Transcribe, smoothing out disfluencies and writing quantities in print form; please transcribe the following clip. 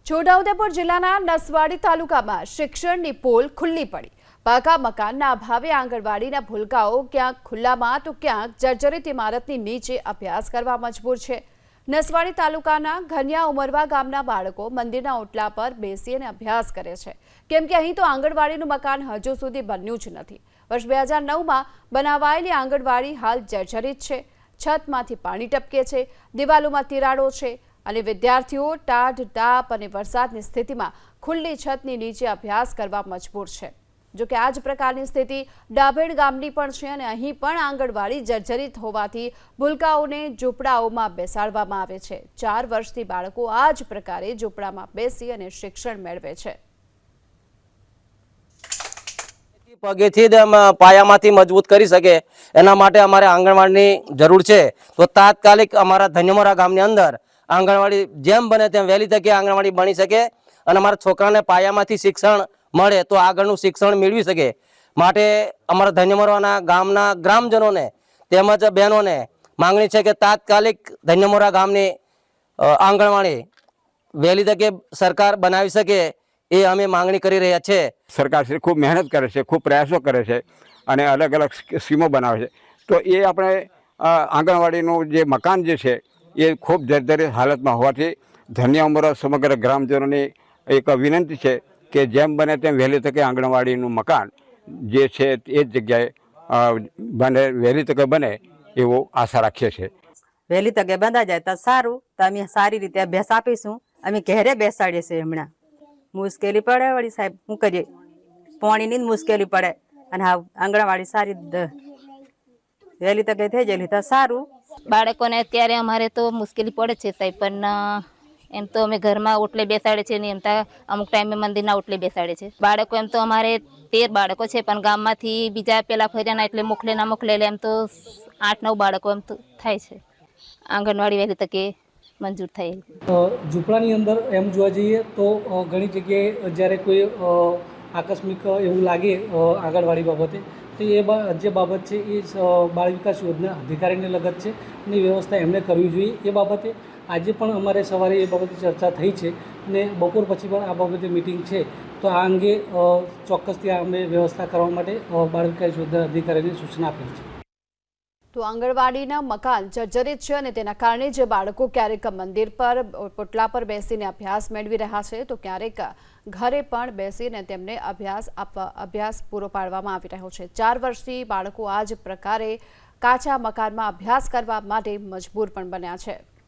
છોટાઉદેપુર જિલ્લાના નસવાડી તાલુકામાં શિક્ષણની પોલ ખુલ્લી પડી। પાકા મકાનના અભાવે આંગણવાડીના ભૂલકાઓ ક્યાંક ખુલ્લામાં તો ક્યાંક જર્જરિત ઇમારતની નીચે અભ્યાસ કરવા મજબૂર છે। નસવાડી તાલુકાના ઘનિયા ઉમરવા ગામના બાળકો મંદિરના ઓટલા પર બેસીને અભ્યાસ કરે છે, કેમ કે અહીં તો આંગણવાડીનું મકાન હજુ સુધી બન્યું જ નથી। વર્ષ 2009માં બનાવાયેલી આંગણવાડી હાલ જર્જરિત છે। છતમાંથી પાણી ટપકે છે, દિવાલોમાં તિરાડો છે અને વિદ્યાર્થીઓ ટાઢ ટાપ અને વરસાદની સ્થિતિમાં ખુલ્લી છતની નીચે અભ્યાસ કરવા મજબૂર છે। જો કે આ જ પ્રકારની સ્થિતિ ડાભેડ ગામની પણ છે અને અહીં પણ આંગણવાડી જર્જરિત હોવાથી ભૂલકાઓને ઝૂંપડાઓમાં બેસાડવામાં આવે છે। 4 વર્ષથી બાળકો આ જ પ્રકારે ઝૂંપડામાં બેસી અને શિક્ષણ મેળવે છે। પગેથી પાયામાંથી મજબૂત કરી શકે એના માટે અમારે આંગણવાડીની જરૂર છે। તો તાત્કાલિક અમારા ધન્યમોરા ગામની અંદર આંગણવાડી જેમ બને તેમ વહેલી તકે આંગણવાડી બની શકે અને અમારા છોકરાને પાયામાંથી શિક્ષણ મળે તો આગળનું શિક્ષણ મેળવી શકે। માટે અમારા ધન્યમોરાના ગામના ગ્રામજનોને તેમજ બહેનોને માંગણી છે કે તાત્કાલિક ધન્યમોરા ગામની આંગણવાડી વહેલી તકે સરકાર બનાવી શકે એ અમે માંગણી કરી રહ્યા છીએ। સરકાર શ્રી ખૂબ મહેનત કરે છે, ખૂબ પ્રયાસો કરે છે અને અલગ અલગ સ્કીમો બનાવે છે। તો એ આપણે આંગણવાડીનું જે મકાન જે છે એ ખૂબ જર્જરિત હાલતમાં હોવાથી ધન્યા ઉમરા સમગ્ર ગ્રામજનોની એક વિનંતી છે કે જેમ બને તેમ વહેલી તકે આંગણવાડીનું મકાન જે છે એ જ જગ્યાએ બને વહેલી તકે બને એવો આશા રાખીએ છીએ। વહેલી તકે બંધાઈ જાય તો સારું, તો અમે સારી રીતે અભ્યાસ આપીશું। અમે ઘેરે બેસાડીએ છીએ। હમણાં મુશ્કેલી પડે વળી સાહેબ, શું કરીએ, પાણીની જ મુશ્કેલી પડે અને હા આંગણવાડી સારી વહેલી તકે થઈ જાય તો સારું। બાળકોને અત્યારે અમારે તો મુશ્કેલી પડે છે સાહેબ, પણ એમ તો અમે ઘરમાં ઓટલે બેસાડે છે ને એમ તો અમુક ટાઈમે મંદિરના ઓટલે બેસાડે છે। બાળકો એમ તો અમારે 13 બાળકો છે, પણ ગામમાંથી બીજા પેલા ફર્યાના એટલે મોકલે એમ તો 8-9 બાળકો એમ તો થાય છે। આંગણવાડી વહેલી તકે મંજૂર થાય। ઝૂંપડાની અંદર એમ જોવા જઈએ તો ઘણી જગ્યાએ જ્યારે કોઈ આકસ્મિક એવું લાગે આંગણવાડી બાબતે તો એ જે બાબત છે એ બાળ વિકાસ યોજના અધિકારીને લગત છે અને વ્યવસ્થા એમણે કરવી જોઈએ। એ બાબતે આજે પણ અમારે સવારે એ બાબતે ચર્ચા થઈ છે અને બપોર પછી પણ આ બાબતે મિટિંગ છે। તો આ અંગે ચોક્કસથી અમે વ્યવસ્થા કરવા માટે બાળ વિકાસ યોજના અધિકારીને સૂચના આપેલ છે। તો આંગણવાડીના મકાન જર્જરિત છે અને તેના કારણે જે બાળકો ક્યારેક મંદિર પર પોટલા પર બેસીને અભ્યાસ મેળવી રહ્યા છે તો ક્યારેક ઘરે પણ બેસીને તેમને અભ્યાસ પૂરો પાડવામાં આવી રહ્યો છે। 4 વર્ષથી બાળકો આ જ પ્રકારે કાચા મકાનમાં અભ્યાસ કરવા માટે મજબૂર પણ બન્યા છે।